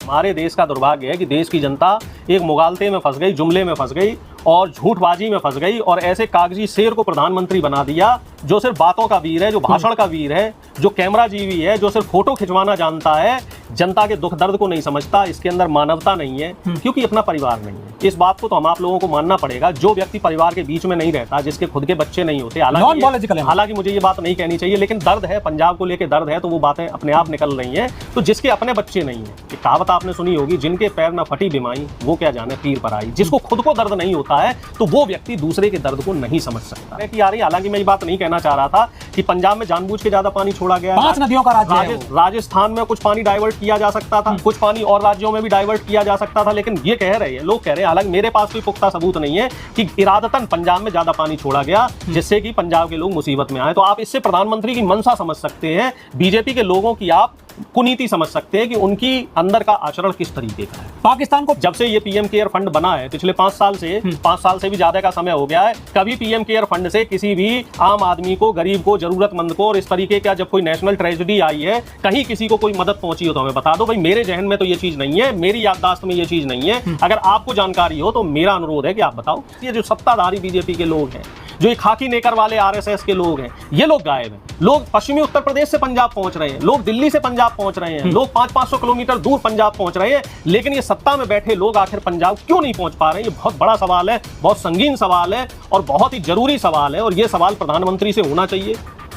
हमारे देश का दुर्भाग्य है कि देश की जनता एक मुगालते में फंस गई, जुमले में फंस गई और झूठबाजी में फंस गई और ऐसे कागजी शेर को प्रधानमंत्री बना दिया जो सिर्फ बातों का वीर है, जो भाषण का वीर है, जो कैमरा जीवी है, जो सिर्फ फोटो खिंचवाना जानता है, जनता के दुख दर्द को नहीं समझता। इसके अंदर मानवता नहीं है क्योंकि अपना परिवार नहीं है। इस बात को तो हम आप लोगों को मानना पड़ेगा। जो व्यक्ति परिवार के बीच में नहीं रहता, जिसके खुद के बच्चे नहीं होते, हालांकि मुझे ये बात नहीं कहनी चाहिए, लेकिन दर्द है, पंजाब को लेकर दर्द है, तो वो बातें अपने आप निकल रही हैं। तो जिसके अपने बच्चे नहीं है, एक कहावत आपने सुनी होगी, जिनके पैर न फटी बिमाई वो क्या जाने पीर पर आई। जिसको खुद को दर्द नहीं होता है तो वो व्यक्ति दूसरे के दर्द को नहीं समझ सकता कि यार, हालांकि मैं ये बात नहीं कहना चाह रहा था कि पंजाब में जानबूझ के ज्यादा पानी छोड़ा गया। 5 नदियों का राज्य है। राजस्थान में कुछ पानी डाइवर्ट किया जा सकता था, कुछ पानी और राज्यों में भी डाइवर्ट किया जा सकता था, लेकिन ये कह रहे हैं, लोग कह रहे हैं, हालांकि मेरे पास कोई पुख्ता सबूत नहीं है कि इरादतन पंजाब में ज्यादा पानी छोड़ा गया जिससे कि पंजाब के लोग मुसीबत में आए। तो आप इससे प्रधानमंत्री की मंशा समझ सकते हैं, बीजेपी के लोगों की आप कुनीति समझ सकते हैं कि उनकी अंदर का आचरण किस तरीके का है। पाकिस्तान को जब से ये पीएम केयर फंड बना है, पिछले 5 साल से भी ज्यादा का समय हो गया है, कभी पीएम केयर फंड से किसी भी आम आदमी को, गरीब को, जरूरतमंद को और इस तरीके का जब कोई नेशनल ट्रेजेडी आई है, कहीं किसी को कोई मदद पहुंची हो तो हमें बता दो। भाई, मेरे जहन में तो ये चीज नहीं है, मेरी याददाश्त में ये चीज नहीं है। अगर आपको जानकारी हो तो मेरा अनुरोध है कि आप बताओ। ये जो सत्ताधारी बीजेपी के लोग हैं, जो ये खाकी नेकर वाले आरएसएस के लोग हैं, ये लोग गायब हैं। लोग पश्चिमी उत्तर प्रदेश से पंजाब पहुंच रहे हैं, लोग दिल्ली से पंजाब पहुंच रहे हैं, लोग 500-500 किलोमीटर दूर पंजाब पहुंच रहे हैं, लेकिन ये सत्ता में बैठे लोग आखिर पंजाब क्यों नहीं पहुंच पा रहे हैं? ये बहुत बड़ा सवाल है, बहुत संगीन सवाल है और बहुत ही जरूरी सवाल है। और ये सवाल प्रधानमंत्री से होना चाहिए,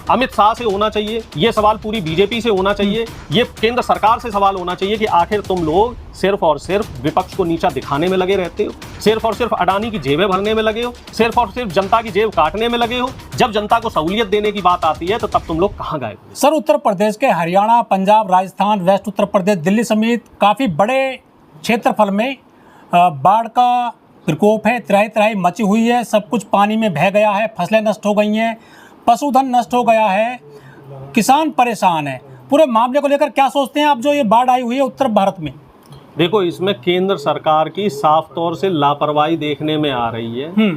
अमित शाह से होना चाहिए, ये सवाल पूरी बीजेपी से होना चाहिए, ये केंद्र सरकार से सवाल होना चाहिए कि आखिर तुम लोग सिर्फ और सिर्फ विपक्ष को नीचा दिखाने में लगे रहते हो, सिर्फ और सिर्फ अडानी की जेबें भरने में लगे हो, सिर्फ और सिर्फ जनता की जेब काटने में लगे हो। जब जनता को सहूलियत देने की बात आती है तो तब तुम लोग कहाँ गए? सर, उत्तर प्रदेश के हरियाणा, पंजाब, राजस्थान, वेस्ट उत्तर प्रदेश, दिल्ली समेत काफ़ी बड़े क्षेत्रफल में बाढ़ का प्रकोप है, त्राही मची हुई है, सब कुछ पानी में बह गया है, फसलें नष्ट हो गई हैं, पशुधन नष्ट हो गया है, किसान परेशान है। पूरे मामले को लेकर क्या सोचते हैं आप, जो ये बाढ़ आई हुई है उत्तर भारत में? देखो, इसमें केंद्र सरकार की साफ तौर से लापरवाही देखने में आ रही है।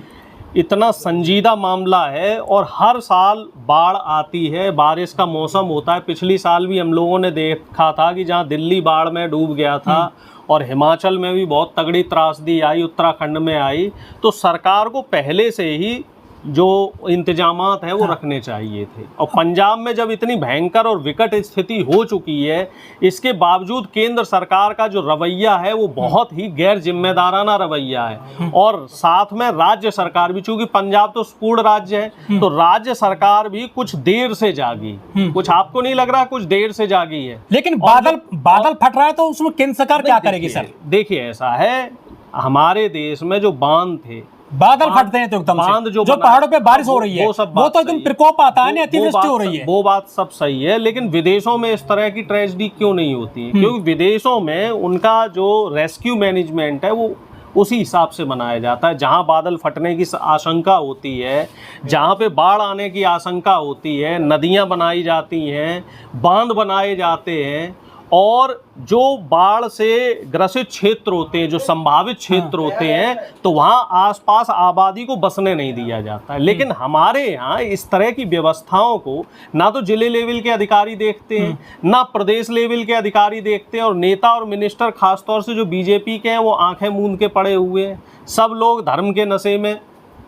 इतना संजीदा मामला है और हर साल बाढ़ आती है, बारिश का मौसम होता है। पिछली साल भी हम लोगों ने देखा था कि जहां दिल्ली बाढ़ में डूब गया था और हिमाचल में भी बहुत तगड़ी त्रासदी आई, उत्तराखंड में आई। तो सरकार को पहले से ही जो इंतजामात है वो रखने चाहिए थे। और पंजाब में जब इतनी भयंकर और विकट स्थिति हो चुकी है, इसके बावजूद केंद्र सरकार का जो रवैया है वो बहुत ही गैर जिम्मेदाराना रवैया है। और साथ में राज्य सरकार भी, चूंकि पंजाब तो पूर्ण राज्य है, तो राज्य सरकार भी कुछ देर से जागी। कुछ आपको नहीं लग रहा कुछ देर से जागी है? लेकिन बादल फट रहा है तो उसमें केंद्र सरकार क्या करेगी? सर देखिए, ऐसा है, हमारे देश में जो बांध थे, बादल फटते हैं तो एकदम से, जो पहाड़ों पे बारिश हो रही है वो तो एकदम प्रकोप आता है ना, अतिवृष्टि हो रही है, वो बात सब सही है। लेकिन विदेशों में इस तरह की ट्रेजेडी क्यों नहीं होती है? क्योंकि विदेशों में उनका जो रेस्क्यू मैनेजमेंट है वो उसी हिसाब से बनाया जाता है। जहां बादल फटने की आशंका होती है, जहां पे बाढ़ आने की आशंका होती है, नदियां बनाई जाती हैं, बांध बनाए जाते हैं और जो बाढ़ से ग्रसित क्षेत्र होते हैं, जो संभावित क्षेत्र होते हैं, तो वहाँ आसपास आबादी को बसने नहीं दिया जाता है। लेकिन हमारे यहाँ इस तरह की व्यवस्थाओं को ना तो जिले लेवल के अधिकारी देखते हैं, ना प्रदेश लेवल के अधिकारी देखते हैं, और नेता और मिनिस्टर खासतौर से जो बीजेपी के हैं वो आंखें मूंद के पड़े हुए हैं। सब लोग धर्म के नशे में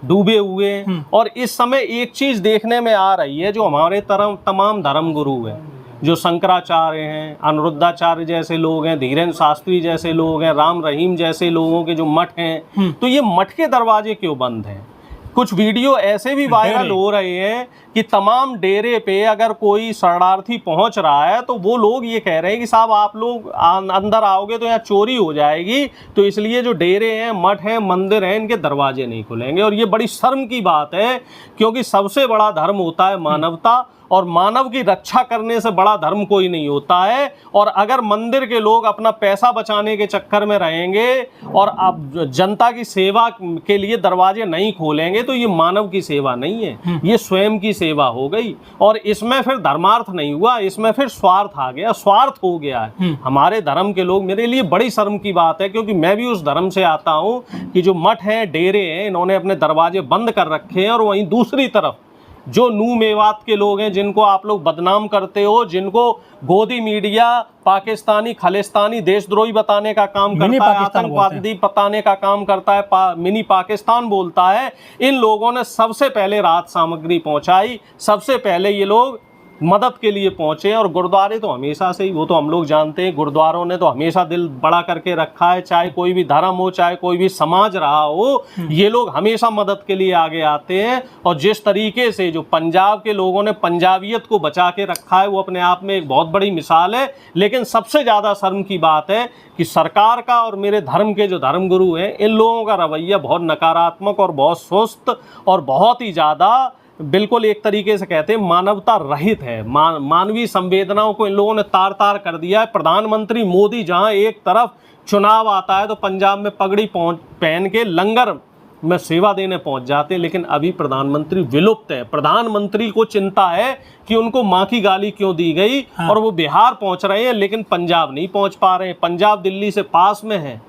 डूबे हुए हैं। और इस समय एक चीज़ देखने में आ रही है, जो हमारे तमाम धर्म गुरु हैं, जो शंकराचार्य हैं, अनिरुद्धाचार्य जैसे लोग हैं, धीरेन्द्र शास्त्री जैसे लोग हैं, राम रहीम जैसे लोगों के जो मठ हैं, तो ये मठ के दरवाजे क्यों बंद हैं? कुछ वीडियो ऐसे भी वायरल हो रहे हैं कि तमाम डेरे पे अगर कोई शरणार्थी पहुंच रहा है तो वो लोग ये कह रहे हैं कि साहब आप लोग अंदर आओगे तो यहाँ चोरी हो जाएगी, तो इसलिए जो डेरे हैं, मठ हैं, मंदिर हैं, इनके दरवाजे नहीं खुलेंगे। और ये बड़ी शर्म की बात है, क्योंकि सबसे बड़ा धर्म होता है मानवता, और मानव की रक्षा करने से बड़ा धर्म कोई नहीं होता है। और अगर मंदिर के लोग अपना पैसा बचाने के चक्कर में रहेंगे और अब जनता की सेवा के लिए दरवाजे नहीं खोलेंगे तो ये मानव की सेवा नहीं है, ये स्वयं की सेवा हो गई। और इसमें फिर धर्मार्थ नहीं हुआ, इसमें फिर स्वार्थ आ गया, स्वार्थ हो गया है। हमारे धर्म के लोग, मेरे लिए बड़ी शर्म की बात है, क्योंकि मैं भी उस धर्म से आता हूँ कि जो मठ हैं, डेरे हैं, इन्होंने अपने दरवाजे बंद कर रखे हैं और वहीं दूसरी तरफ जो नू मेवात के लोग हैं, जिनको आप लोग बदनाम करते हो, जिनको गोदी मीडिया पाकिस्तानी खालिस्तानी देशद्रोही बताने का काम करता है, आतंकवादी बताने का काम करता है, मिनी पाकिस्तान बोलता है, इन लोगों ने सबसे पहले राहत सामग्री पहुंचाई, सबसे पहले ये लोग मदद के लिए पहुंचे। और गुरुद्वारे तो हमेशा से ही, वो तो हम लोग जानते हैं, गुरुद्वारों ने तो हमेशा दिल बड़ा करके रखा है, चाहे कोई भी धर्म हो, चाहे कोई भी समाज रहा हो, ये लोग हमेशा मदद के लिए आगे आते हैं। और जिस तरीके से जो पंजाब के लोगों ने पंजाबियत को बचा के रखा है, वो अपने आप में एक बहुत बड़ी मिसाल है। लेकिन सबसे ज़्यादा शर्म की बात है कि सरकार का और मेरे धर्म के जो धर्मगुरु हैं, इन लोगों का रवैया बहुत नकारात्मक और बहुत सुस्त और बहुत ही ज़्यादा, बिल्कुल एक तरीके से कहते हैं मानवता रहित है। मानवीय संवेदनाओं को इन लोगों ने तार तार कर दिया है। प्रधानमंत्री मोदी जहां एक तरफ चुनाव आता है तो पंजाब में पगड़ी पहन के लंगर में सेवा देने पहुंच जाते हैं, लेकिन अभी प्रधानमंत्री विलुप्त है। प्रधानमंत्री को चिंता है कि उनको माँ की गाली क्यों दी गई, और वो बिहार पहुंच रहे हैं लेकिन पंजाब नहीं पहुंच पा रहे हैं। पंजाब दिल्ली से पास में है,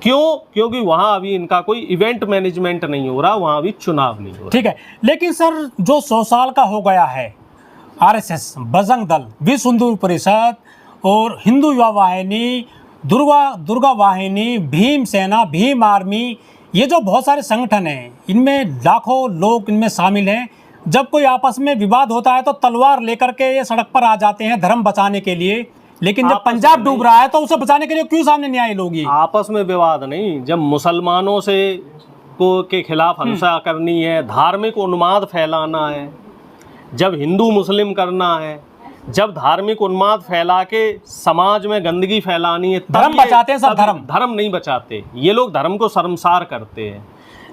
क्यों? क्योंकि वहां अभी इनका कोई इवेंट मैनेजमेंट नहीं हो रहा, वहां अभी चुनाव नहीं हो रहा। ठीक है, लेकिन सर जो 100 साल का हो गया है, आरएसएस, बजरंग दल, विश्व हिंदू परिषद और हिंदू युवा वाहिनी, दुर्गा वाहिनी, भीम सेना, भीम आर्मी, ये जो बहुत सारे संगठन हैं, इनमें लाखों लोग इनमें शामिल हैं। जब कोई आपस में विवाद होता है तो तलवार लेकर के ये सड़क पर आ जाते हैं धर्म बचाने के लिए, लेकिन जब पंजाब डूब रहा है तो उसे बचाने के लिए क्यों सामने नहीं आए लोग? आपस में विवाद नहीं, जब मुसलमानों से के खिलाफ हिंसा करनी है, धार्मिक उन्माद फैलाना है, जब हिंदू मुस्लिम करना है, जब धार्मिक उन्माद फैला के समाज में गंदगी फैलानी है, धर्म बचाते हैं सब, धर्म नहीं बचाते ये लोग, धर्म को शर्मसार करते हैं।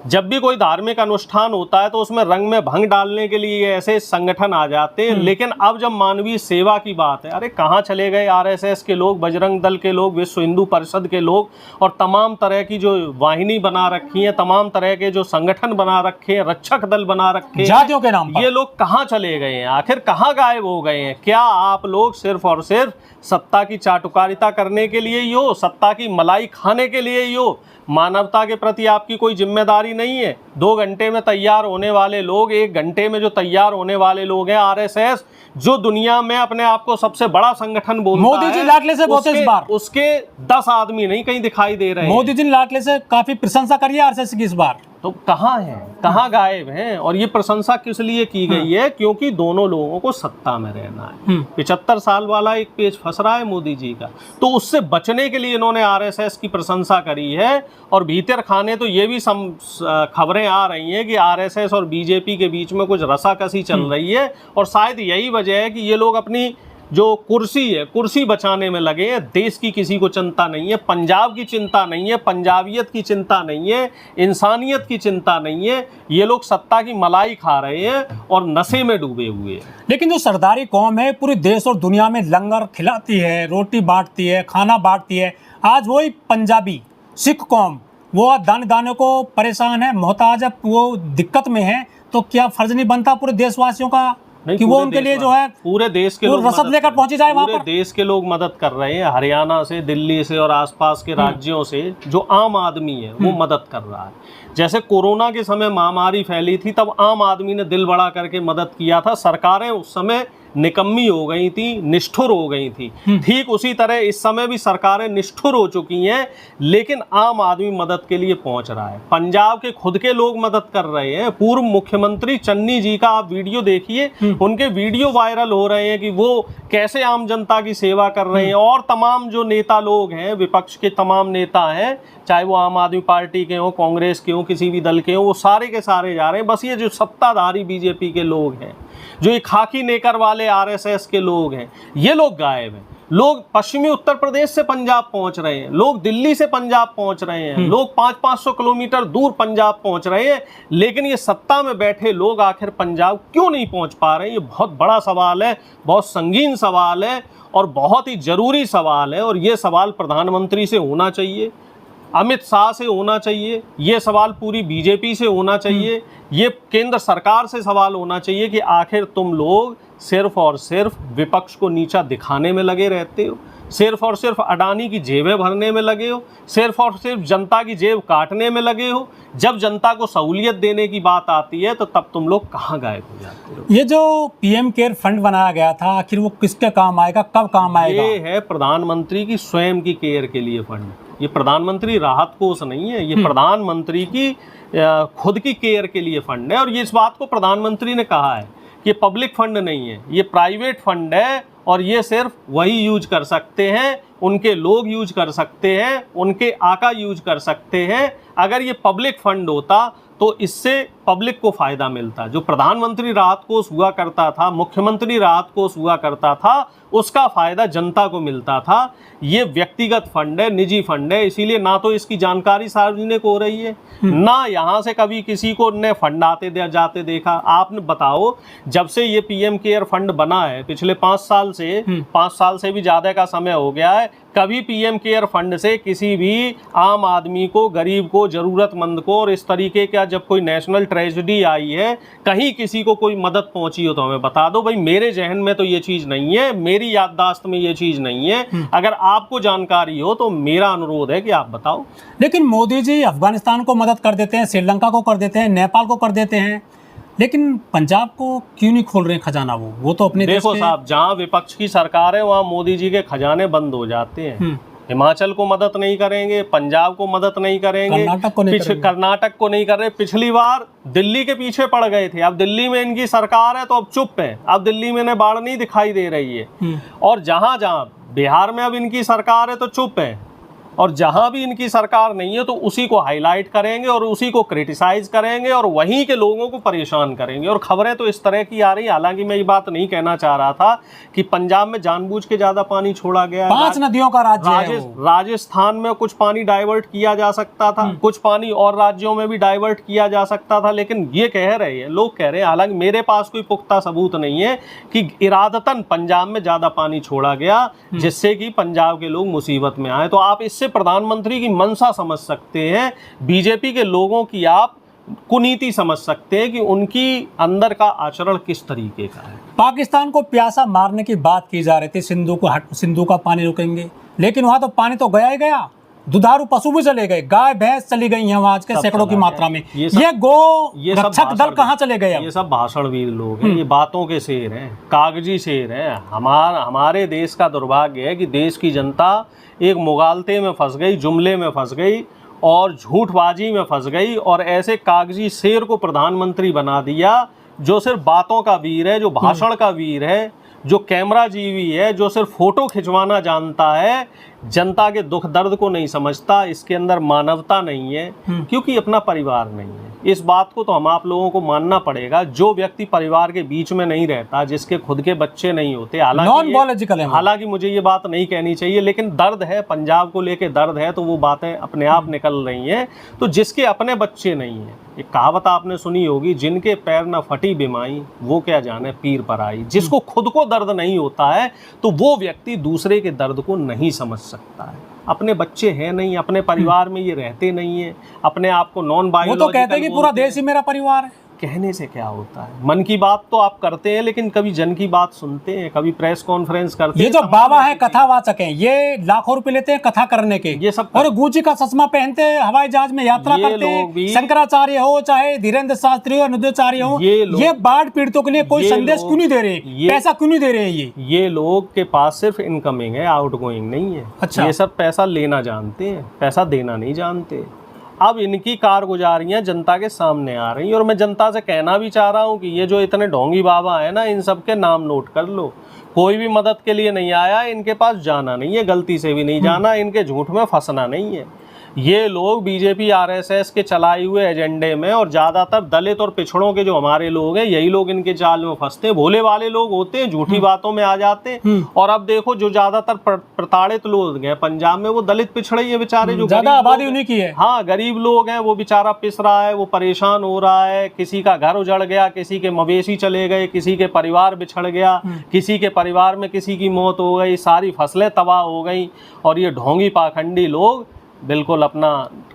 जब भी कोई धार्मिक अनुष्ठान होता है तो उसमें रंग में भंग डालने के लिए ऐसे संगठन आ जाते हैं। लेकिन अब जब मानवीय सेवा की बात है, अरे कहाँ चले गए आरएसएस के लोग, बजरंग दल के लोग, विश्व हिंदू परिषद के लोग, और तमाम तरह की जो वाहिनी बना रखी है, तमाम तरह के जो संगठन बना रखे हैं, रक्षक दल बना रखे हैं जातियों के नाम पर, ये लोग कहाँ चले गए हैं? आखिर कहाँ गायब हो गए हैं? क्या आप लोग सिर्फ और सिर्फ सत्ता की चाटुकारिता करने के लिए ही हो, सत्ता की मलाई खाने के लिए ही हो? मानवता के प्रति आपकी कोई जिम्मेदारी नहीं है? 2 घंटे में तैयार होने वाले लोग, 1 घंटे में जो तैयार होने वाले लोग हैं, आरएसएस जो दुनिया में अपने आप को सबसे बड़ा संगठन बोलता है, मोदी जी लाडले से बहुत इस बार उसके 10 आदमी नहीं कहीं दिखाई दे रहे हैं। मोदी जी लाडले से काफी प्रशंसा करी है आरएसएस की इस बार, तो कहाँ है, कहाँ गायब हैं? और ये प्रशंसा किस लिए की गई है? क्योंकि दोनों लोगों को सत्ता में रहना है। 75 साल वाला एक पेज फंस रहा है मोदी जी का, तो उससे बचने के लिए इन्होंने आरएसएस की प्रशंसा करी है। और भीतर खाने तो ये भी खबरें आ रही हैं कि आरएसएस और बीजेपी के बीच में कुछ रसाकसी चल रही है, और शायद यही वजह है कि ये लोग अपनी जो कुर्सी है, कुर्सी बचाने में लगे हैं। देश की किसी को चिंता नहीं है, पंजाब की चिंता नहीं है, पंजाबियत की चिंता नहीं है, इंसानियत की चिंता नहीं है। ये लोग सत्ता की मलाई खा रहे हैं और नशे में डूबे हुए हैं। लेकिन जो सरदारी कौम है पूरे देश और दुनिया में लंगर खिलाती है, रोटी बांटती है, खाना बांटती है, आज वही पंजाबी सिख कौम वो दाने दाने को परेशान है, मोहताज है, वो दिक्कत में है, तो क्या फर्ज नहीं बनता पूरे देशवासियों का कि वो उनके लिए जो है पूरे देश के लोग रसद लेकर पहुंची जाए वहां पर? पूरे देश के लोग मदद कर रहे हैं, हरियाणा से, दिल्ली से और आसपास के राज्यों से जो आम आदमी है वो मदद कर रहा है। जैसे कोरोना के समय महामारी फैली थी, तब आम आदमी ने दिल बड़ा करके मदद किया था। सरकारें उस समय निकम्मी हो गई थी, निष्ठुर हो गई थी। ठीक उसी तरह इस समय भी सरकारें निष्ठुर हो चुकी हैं, लेकिन आम आदमी मदद के लिए पहुंच रहा है। पंजाब के खुद के लोग मदद कर रहे हैं। पूर्व मुख्यमंत्री चन्नी जी का आप वीडियो देखिए, उनके वीडियो वायरल हो रहे हैं कि वो कैसे आम जनता की सेवा कर रहे हैं। और तमाम जो नेता लोग हैं, विपक्ष के तमाम नेता हैं, चाहे वो आम आदमी पार्टी के हों, कांग्रेस के हों, किसी भी दल के हों, वो सारे के सारे जा रहे हैं। बस ये जो सत्ताधारी बीजेपी के लोग हैं, जो ये खाकी नेकर वाले आरएसएस के लोग हैं, ये लोग गायब हैं। लोग पश्चिमी उत्तर प्रदेश से पंजाब पहुंच रहे हैं, लोग दिल्ली से पंजाब पहुंच रहे हैं, लोग 500-500 किलोमीटर दूर पंजाब पहुंच रहे हैं। लेकिन ये सत्ता में बैठे लोग आखिर पंजाब क्यों नहीं पहुंच पा रहे हैं? ये बहुत बड़ा सवाल है, बहुत संगीन सवाल है और बहुत ही जरूरी सवाल है। और ये सवाल प्रधानमंत्री से होना चाहिए, अमित शाह से होना चाहिए, ये सवाल पूरी बीजेपी से होना चाहिए, ये केंद्र सरकार से सवाल होना चाहिए कि आखिर तुम लोग सिर्फ और सिर्फ विपक्ष को नीचा दिखाने में लगे रहते हो। सिर्फ और सिर्फ अडानी की जेबें भरने में लगे हो, सिर्फ और सिर्फ जनता की जेब काटने में लगे हो। जब जनता को सहूलियत देने की बात आती है तो तब तुम लोग कहाँ गायब हो जाते हो। ये जो पीएम केयर फंड बनाया गया था, आखिर वो किसके काम आएगा, कब काम आएगा? ये है प्रधानमंत्री की स्वयं की केयर के लिए फंड। ये प्रधानमंत्री राहत कोष नहीं है, ये प्रधानमंत्री की खुद की केयर के लिए फंड है। और ये इस बात को प्रधानमंत्री ने कहा है कि ये पब्लिक फंड नहीं है, ये प्राइवेट फंड है और ये सिर्फ वही यूज कर सकते हैं, उनके लोग यूज कर सकते हैं, उनके आका यूज कर सकते हैं। अगर ये पब्लिक फंड होता तो इससे पब्लिक को फ़ायदा मिलता। जो प्रधानमंत्री राहत कोष हुआ करता था, मुख्यमंत्री राहत कोष हुआ करता था, उसका फ़ायदा जनता को मिलता था। ये व्यक्तिगत फंड है, निजी फंड है, इसीलिए ना तो इसकी जानकारी सार्वजनिक हो रही है, ना यहाँ से कभी किसी को ने फंड आते जाते देखा। आपने बताओ, जब से ये पीएम केयर फंड बना है, पिछले 5 साल से 5 साल से भी ज़्यादा का समय हो गया है, कभी पीएम केयर फंड से किसी भी आम आदमी को, गरीब को, ज़रूरतमंद को, और इस तरीके का जब कोई नेशनल ट्रेजेडी आई है, कहीं किसी को कोई मदद पहुंची हो तो हमें बता दो भाई। मेरे जहन में तो ये चीज़ नहीं है, मेरी याददाश्त में ये चीज़ नहीं है। अगर आपको जानकारी हो तो मेरा अनुरोध है कि आप बताओ। लेकिन मोदी जी अफगानिस्तान को मदद कर देते हैं, श्रीलंका को कर देते हैं, नेपाल को कर देते हैं, लेकिन पंजाब को क्यों नहीं खोल रहे हैं खजाना? वो तो अपने देखो साहब, जहाँ विपक्ष की सरकार है वहाँ मोदी जी के खजाने बंद हो जाते हैं। हिमाचल को मदद नहीं करेंगे, पंजाब को मदद नहीं करेंगे, कर्नाटक को नहीं कर रहे। पिछली बार दिल्ली के पीछे पड़ गए थे, अब दिल्ली में इनकी सरकार है तो अब चुप है, अब दिल्ली में इन्हें बाढ़ नहीं दिखाई दे रही है। और जहाँ जहाँ बिहार में अब इनकी सरकार है तो चुप है, और जहां भी इनकी सरकार नहीं है तो उसी को हाईलाइट करेंगे और उसी को क्रिटिसाइज करेंगे और वहीं के लोगों को परेशान करेंगे। और खबरें तो इस तरह की आ रही, हालांकि मैं ये बात नहीं कहना चाह रहा था कि पंजाब में जानबूझ के ज्यादा पानी छोड़ा गया है। 5 नदियों का राज्य है वो। राजस्थान में कुछ पानी डाइवर्ट किया जा सकता था, कुछ पानी और राज्यों में भी डाइवर्ट किया जा सकता था, लेकिन ये कह रहे हैं, लोग कह रहे हैं, हालांकि मेरे पास कोई पुख्ता सबूत नहीं है कि इरादतन पंजाब में ज्यादा पानी छोड़ा गया जिससे कि पंजाब के लोग मुसीबत में आए। तो आप इससे प्रधानमंत्री की मंशा समझ सकते हैं, बीजेपी के लोगों की आप कुनीति समझ सकते हैं कि उनकी अंदर का आचरण किस तरीके का है। पाकिस्तान को प्यासा मारने की बात की जा रही थी, सिंधु का पानी रोकेंगे, लेकिन वहां तो पानी तो गया ही गया। दुधारू पशु भी चले गए, गाय भैंस चली गई हैं वहां के सैकड़ों की मात्रा में। ये गो रक्षक दल कहाँ चले गए? ये सब भाषणवीर लोग हैं, ये बातों के शेर हैं, कागजी शेर हैं। हमारे देश का दुर्भाग्य है कि देश की जनता एक मुगालते में फंस गई, जुमले में फंस गई और झूठबाजी में फंस गई, और ऐसे कागजी शेर को प्रधानमंत्री बना दिया जो सिर्फ बातों का वीर है, जो भाषण का वीर है, जो कैमरा जीवी है, जो सिर्फ फोटो खिंचवाना जानता है, जनता के दुख दर्द को नहीं समझता। इसके अंदर मानवता नहीं है, क्योंकि अपना परिवार नहीं है। इस बात को तो हम आप लोगों को मानना पड़ेगा। जो व्यक्ति परिवार के बीच में नहीं रहता, जिसके खुद के बच्चे नहीं होते, हालांकि मुझे ये बात नहीं कहनी चाहिए, लेकिन दर्द है, पंजाब को लेके दर्द है, तो वो बातें अपने आप निकल रही हैं। तो जिसके अपने बच्चे नहीं हैं, एक कहावत आपने सुनी होगी, जिनके पैर न फटी बिमाई वो क्या जाने पीर पर आई। जिसको खुद को दर्द नहीं होता है तो वो व्यक्ति दूसरे के दर्द को नहीं समझ सकता है। अपने बच्चे हैं नहीं, अपने परिवार में ये रहते नहीं है, अपने आप को नॉन बायोलॉजिकल, वो तो कहते हैं कि पूरा देश ही मेरा परिवार है। कहने से क्या होता है? मन की बात तो आप करते हैं, लेकिन कभी जन की बात सुनते हैं, कभी प्रेस कॉन्फ्रेंस करते हैं। ये जो बाबा है कथावाचक हैं, ये लाखों रुपए लेते हैं कथा करने के, ये सब, और गुची का चश्मा पहनते हैं, हवाई जहाज में यात्रा करते हैं। शंकराचार्य हो, चाहे धीरेन्द्र शास्त्री हो, अनुद्याचार्य हो, ये बाढ़ पीड़ितों के लिए कोई संदेश क्यों नहीं दे रहे, पैसा क्यों नहीं दे रहे हैं? ये लोग के पास सिर्फ इनकमिंग है, आउटगोइंग नहीं है। अच्छा, ये सब पैसा लेना जानते हैं, पैसा देना नहीं जानते। अब इनकी कारगुजारियां जनता के सामने आ रही हैं, और मैं जनता से कहना भी चाह रहा हूं कि ये जो इतने ढोंगी बाबा है ना, इन सब के नाम नोट कर लो। कोई भी मदद के लिए नहीं आया, इनके पास जाना नहीं है, गलती से भी नहीं जाना, इनके झूठ में फंसना नहीं है। ये लोग बीजेपी आरएसएस के चलाए हुए एजेंडे में, और ज़्यादातर दलित और पिछड़ों के जो हमारे लोग हैं, यही लोग इनके जाल में फंसते हैं। भोले वाले लोग होते हैं, झूठी बातों में आ जाते हैं। और अब देखो, जो ज़्यादातर प्रताड़ित लोग हैं पंजाब में, वो दलित पिछड़े ही बेचारे, जो ज़्यादा आबादी उन्हीं की है। हाँ, गरीब लोग हैं, वो बेचारा पिस रहा है, वो परेशान हो रहा है। किसी का घर उजड़ गया, किसी के मवेशी चले गए, किसी के परिवार बिछड़ गया, किसी के परिवार में किसी की मौत हो गई, सारी फसलें तबाह हो गई। और ये ढोंगी पाखंडी लोग बिल्कुल अपना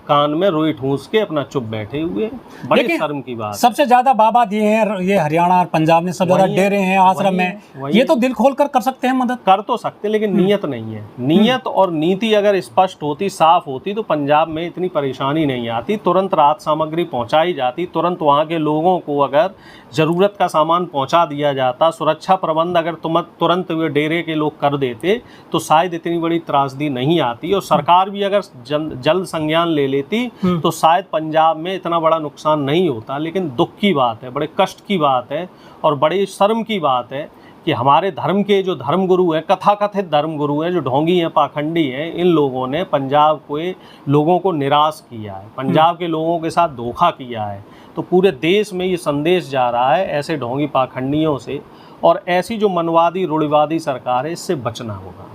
कान में रुई ठूंस के अपना चुप बैठे हुए हैं। बड़े लेकिन शर्म की बात है। सबसे ज्यादा बाबा दिए हैं ये हरियाणा और पंजाब ने, सब ज्यादा वही है, डेरे हैं, आश्रम वही है, है, वही ये है। तो दिल खोल कर सकते हैं मदद। कर तो सकते, लेकिन नीयत नहीं है। नीयत और नीति अगर स्पष्ट होती, साफ होती, तो पंजाब में इतनी परेशानी नहीं आती। तुरंत राहत सामग्री पहुंचाई जाती, तुरंत वहां के लोगों को अगर ज़रूरत का सामान पहुंचा दिया जाता, सुरक्षा प्रबंध अगर तुरंत वे डेरे के लोग कर देते, तो शायद इतनी बड़ी त्रासदी नहीं आती। और सरकार भी अगर जल्द संज्ञान ले लेती तो शायद पंजाब में इतना बड़ा नुकसान नहीं होता। लेकिन दुख की बात है, बड़े कष्ट की बात है और बड़ी शर्म की बात है कि हमारे धर्म के जो धर्मगुरु हैं, कथाकथित धर्मगुरु हैं, जो ढोंगी हैं, पाखंडी हैं, इन लोगों ने पंजाब के लोगों को निराश किया है, पंजाब के लोगों के साथ धोखा किया है। तो पूरे देश में ये संदेश जा रहा है ऐसे ढोंगी पाखंडियों से, और ऐसी जो मनवादी रूढ़िवादी सरकार है, इससे बचना होगा।